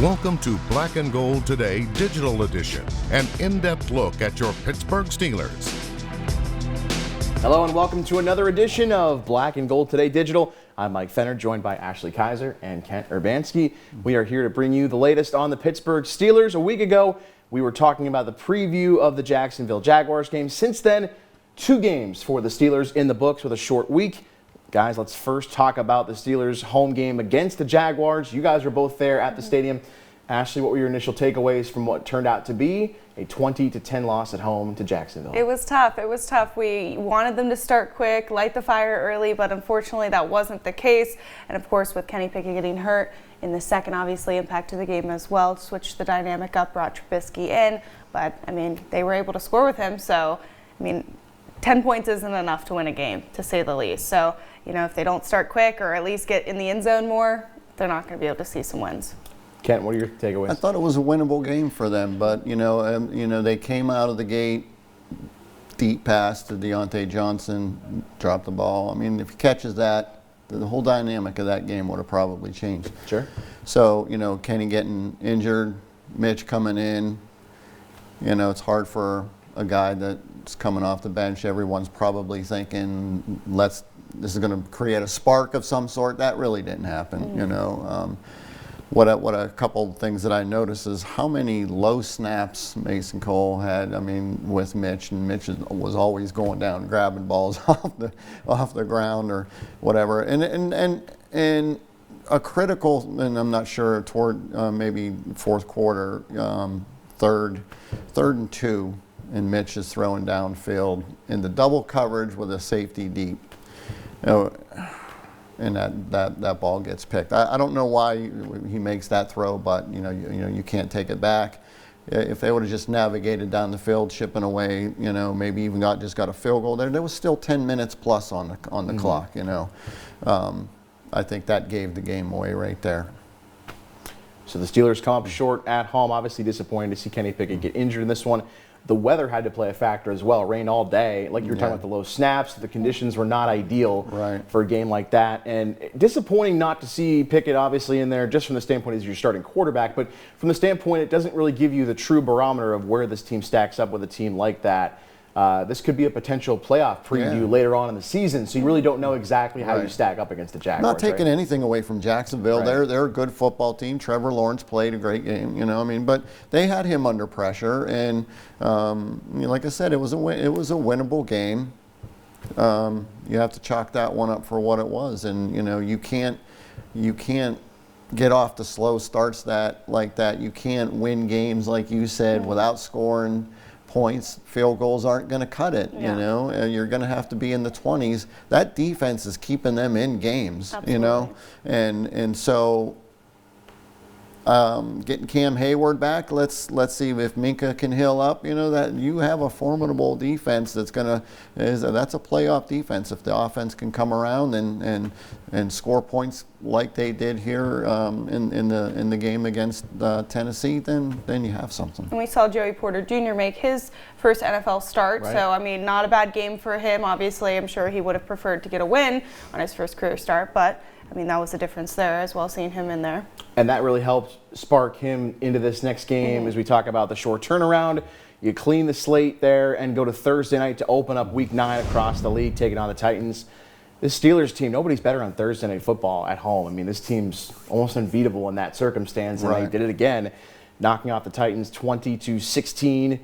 Welcome to Black and Gold Today Digital Edition, an in-depth look at your Pittsburgh Steelers. Hello and welcome to another edition of Black and Gold Today Digital. I'm Mike Fenner, joined by Ashley Kaiser and Kent Urbanski. We are here to bring you the latest on the Pittsburgh Steelers. A week ago, we were talking about the preview of the Jacksonville Jaguars game. Since then, 2 games for the Steelers in the books with a short week. Guys, let's first talk about the Steelers' home game against the Jaguars. You guys were both there at the stadium. Ashley, what were your initial takeaways from what turned out to be a 20-10 loss at home to Jacksonville? It was tough. We wanted them to start quick, light the fire early, but unfortunately that wasn't the case. And of course, with Kenny Pickett getting hurt in the second, obviously impacted the game as well. Switched the dynamic up, brought Trubisky in, but I mean, they were able to score with him. So, I mean, 10 points isn't enough to win a game, to say the least. So, you know, if they don't start quick or at least get in the end zone more, they're not going to be able to see some wins. Kent, what are your takeaways? I thought it was a winnable game for them, but they came out of the gate, deep pass to Deontay Johnson, dropped the ball. I mean, if he catches that, the whole dynamic of that game would have probably changed. Sure. So, Kenny getting injured, Mitch coming in, it's hard for a guy that's coming off the bench. Everyone's probably thinking, this is going to create a spark of some sort. That really didn't happen, What a couple of things that I noticed is how many low snaps Mason Cole had. I mean, with Mitch, and Mitch was always going down, grabbing balls off the ground or whatever. And a critical, and I'm not sure, toward maybe fourth quarter, third and 2, and Mitch is throwing downfield in the double coverage with a safety deep. And that ball gets picked. I don't know why he makes that throw, but you can't take it back. If they would have just navigated down the field, chipping away, maybe even got a field goal there was still 10 minutes plus on the clock. I think that gave the game away right there. So the Steelers come up short at home. Obviously disappointed to see Kenny Pickett get injured in this one. The weather had to play a factor as well. It rained all day. Like you were talking about the low snaps, the conditions were not ideal for a game like that. And disappointing not to see Pickett obviously in there just from the standpoint as your starting quarterback. But from the standpoint, it doesn't really give you the true barometer of where this team stacks up with a team like that. This could be a potential playoff preview later on in the season, so you really don't know exactly how you stack up against the Jaguars. Not taking anything away from Jacksonville. They're a good football team. Trevor Lawrence played a great game, but they had him under pressure, and like I said, it was a winnable game. You have to chalk that one up for what it was, and you can't get off the slow starts like that. You can't win games, like you said, without scoring points. Field goals aren't going to cut it. You're going to have to be in the 20s. That defense is keeping them in games. Absolutely. And so getting Cam Hayward back, let's see if Minka can heal up. That you have a formidable defense that's that's a playoff defense. If the offense can come around and score points like they did here in the game against Tennessee, then you have something. And we saw Joey Porter Jr. make his first NFL start, so I mean, not a bad game for him. Obviously, I'm sure he would have preferred to get a win on his first career start, but I mean, that was the difference there as well, seeing him in there. And that really helped spark him into this next game as we talk about the short turnaround. You clean the slate there and go to Thursday night to open up Week 9 across the league, taking on the Titans. This Steelers team, nobody's better on Thursday Night Football at home. I mean, this team's almost unbeatable in that circumstance, and they did it again, knocking off the Titans 20-16.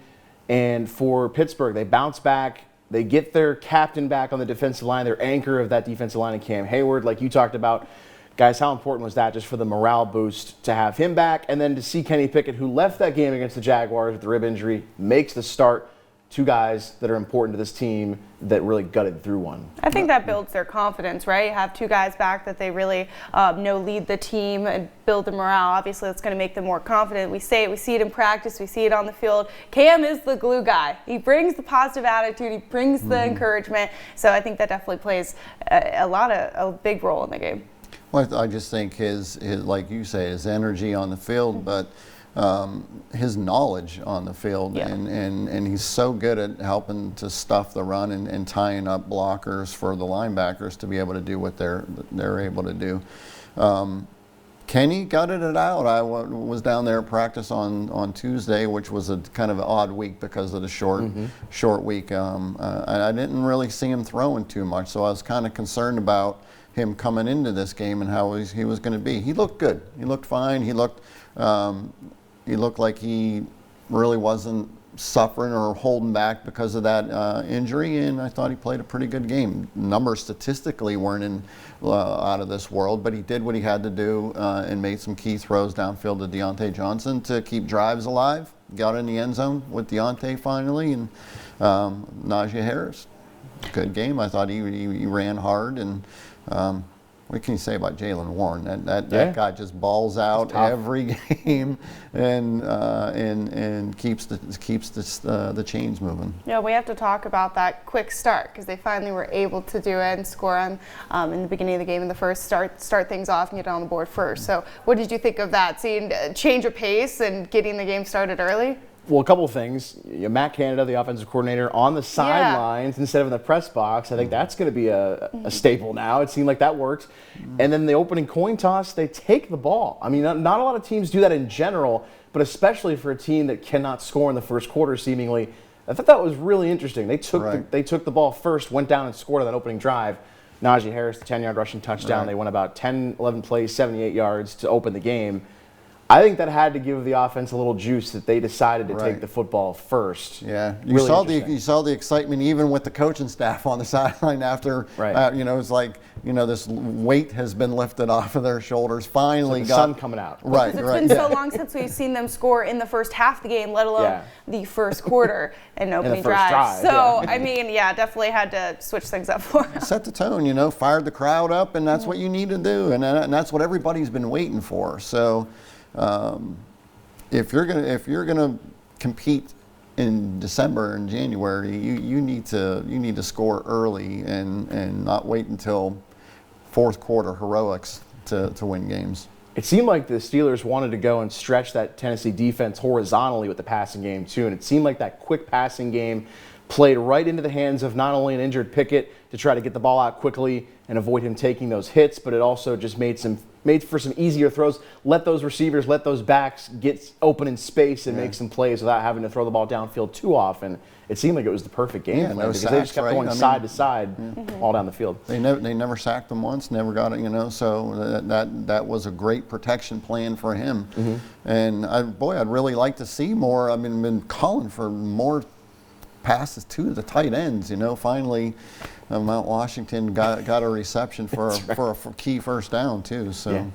And for Pittsburgh, they bounce back. They get their captain back on the defensive line, their anchor of that defensive line in Cam Hayward, like you talked about. Guys, how important was that just for the morale boost to have him back, and then to see Kenny Pickett, who left that game against the Jaguars with the rib injury, makes the start. 2 guys that are important to this team that really gutted through one. I think that builds their confidence, right? Have 2 guys back that they really know lead the team and build the morale. Obviously, that's going to make them more confident. We see it in practice. We see it on the field. Cam is the glue guy. He brings the positive attitude. He brings the encouragement. So I think that definitely plays a big role in the game. Well, I just think his like you say, his energy on the field, but his knowledge on the field, and he's so good at helping to stuff the run and tying up blockers for the linebackers to be able to do what they're able to do. Kenny gutted it out. I was down there at practice on Tuesday, which was a kind of an odd week because of the short week. I didn't really see him throwing too much, so I was kind of concerned about him coming into this game and how he was going to be. He looked good. He looked fine. He looked like he really wasn't suffering or holding back because of that injury, and I thought he played a pretty good game. Numbers statistically weren't out of this world, but he did what he had to do and made some key throws downfield to Deontay Johnson to keep drives alive. Got in the end zone with Deontay finally, and Najee Harris, good game. I thought he ran hard, and what can you say about Jaylen Warren? That guy just balls out every game and keeps the chains moving. Yeah, we have to talk about that quick start because they finally were able to do it and score on in the beginning of the game in the first start things off and get on the board first. So what did you think of that? Seeing change of pace and getting the game started early? Well, a couple of things. Matt Canada, the offensive coordinator, on the sidelines instead of in the press box. I think that's going to be a staple now. It seemed like that worked. And then the opening coin toss, they take the ball. I mean, not a lot of teams do that in general, but especially for a team that cannot score in the first quarter, seemingly. I thought that was really interesting. They took the ball first, went down and scored on that opening drive. Najee Harris, the 10-yard rushing touchdown. They went about 10, 11 plays, 78 yards to open the game. I think that had to give the offense a little juice that they decided to take the football first. Yeah, you saw the excitement even with the coaching staff on the sideline after. It's like this weight has been lifted off of their shoulders. Finally, the sun coming out. Right, it's been so long since we've seen them score in the first half of the game, let alone the first quarter and opening drive. So I mean, definitely had to switch things up for them. Set the tone, fired the crowd up, and that's what you need to do, and that's what everybody's been waiting for. So. If you're gonna compete in December and January, you need to score early and not wait until fourth quarter heroics to win games. It seemed like the Steelers wanted to go and stretch that Tennessee defense horizontally with the passing game too, and it seemed like that quick passing game played right into the hands of not only an injured Pickett to try to get the ball out quickly and avoid him taking those hits, but it also just made for some easier throws. Let those receivers, let those backs get open in space and make some plays without having to throw the ball downfield too often. It seemed like it was the perfect game plan because they just kept going side to side all down the field. They never sacked him once, never got it, so that was a great protection plan for him. And I'd really like to see more. Been calling for more passes to the tight ends. Finally, Mount Washington got a reception for a key first down too. So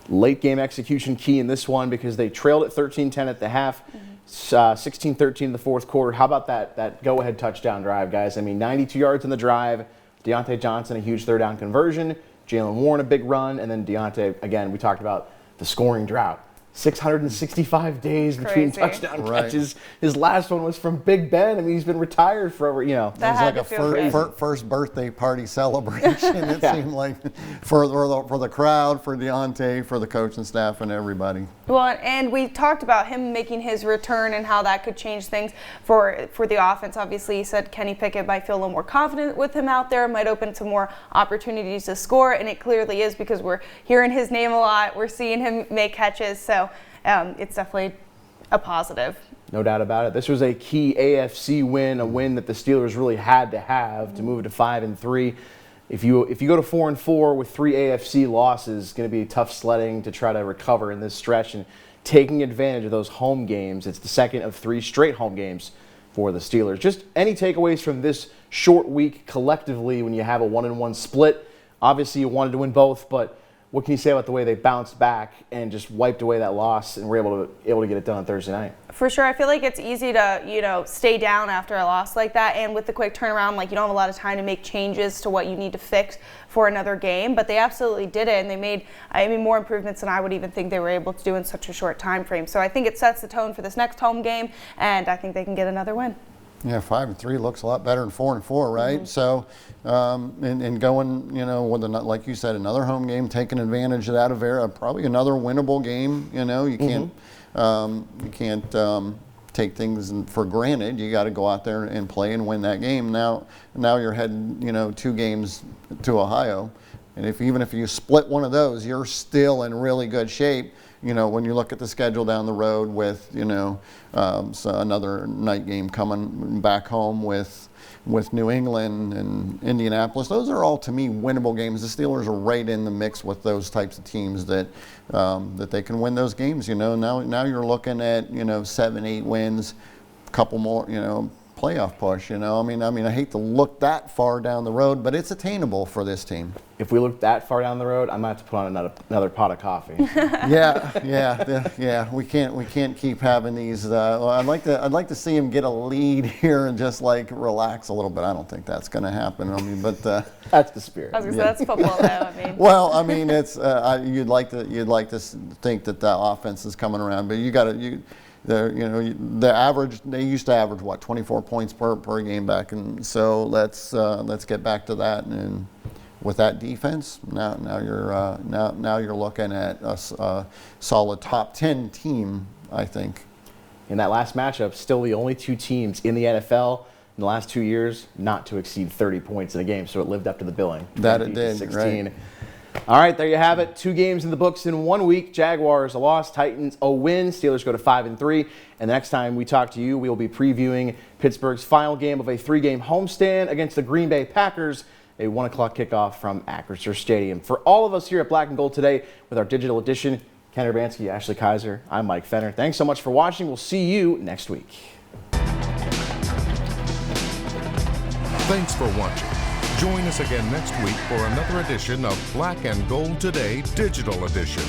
late game execution key in this one because they trailed at 13-10 at the half, 16-13 in the fourth quarter. How about that go-ahead touchdown drive, guys? 92 yards in the drive. Deontay Johnson, a huge third down conversion. Jaylen Warren, a big run, and then Deontay again. We talked about the scoring drought. 665 days between touchdown catches. His last one was from Big Ben. He's been retired for over, That it was like a first birthday party celebration. It seemed like for the crowd, for Deontay, for the coaching staff, and everybody. Well, and we talked about him making his return and how that could change things for the offense. Obviously, he said Kenny Pickett might feel a little more confident with him out there, might open some more opportunities to score, and it clearly is because we're hearing his name a lot. We're seeing him make catches, so it's definitely a positive. No doubt about it. This was a key AFC win, a win that the Steelers really had to have to move it to 5-3. If you go to 4-4 with 3 AFC losses, it's going to be tough sledding to try to recover in this stretch and taking advantage of those home games. It's the second of 3 straight home games for the Steelers. Just any takeaways from this short week collectively when you have a 1-1 split? Obviously, you wanted to win both, but what can you say about the way they bounced back and just wiped away that loss and were able to get it done on Thursday night? For sure. I feel like it's easy to, stay down after a loss like that. And with the quick turnaround, you don't have a lot of time to make changes to what you need to fix for another game. But they absolutely did it. And they made, more improvements than I would even think they were able to do in such a short time frame. So I think it sets the tone for this next home game. And I think they can get another win. Yeah, 5-3 looks a lot better than 4-4, right? So, and going, with like you said, another home game, taking advantage of that, probably another winnable game. You can't take things for granted. You got to go out there and play and win that game. Now you're heading, 2 games to Ohio. And even if you split one of those, you're still in really good shape. You know, when you look at the schedule down the road with, you know, so another night game coming back home with New England and Indianapolis, those are all, to me, winnable games. The Steelers are right in the mix with those types of teams that that they can win those games. You know, now you're looking at, you know, 7-8 wins, a couple more, you know, playoff push. You know, I mean, I hate to look that far down the road, but it's attainable for this team. If we look that far down the road, I might have to put on another pot of coffee. Yeah. We can't keep having these. Well, I'd like to see him get a lead here and just like relax a little bit. I don't think that's going to happen. I mean, but that's the spirit. I was gonna say, that's football though. I mean. Well, I mean, it's you'd like to think that the offense is coming around, but the average, they used to average what, 24 points per game back, and so let's get back to that. And with that defense, now you're looking at a solid top 10 team, I think. In that last matchup, still the only two teams in the NFL in the last 2 years not to exceed 30 points in a game, so it lived up to the billing. That it did, 16. right. All right, there you have it. 2 games in the books in 1 week. Jaguars a loss, Titans a win. Steelers go to 5-3. And the next time we talk to you, we will be previewing Pittsburgh's final game of a 3-game homestand against the Green Bay Packers, a 1 o'clock kickoff from Acrisure Stadium. For all of us here at Black and Gold today with our digital edition, Ken Urbanski, Ashley Kaiser, I'm Mike Fenner. Thanks so much for watching. We'll see you next week. Thanks for watching. Join us again next week for another edition of Black and Gold Today Digital Edition.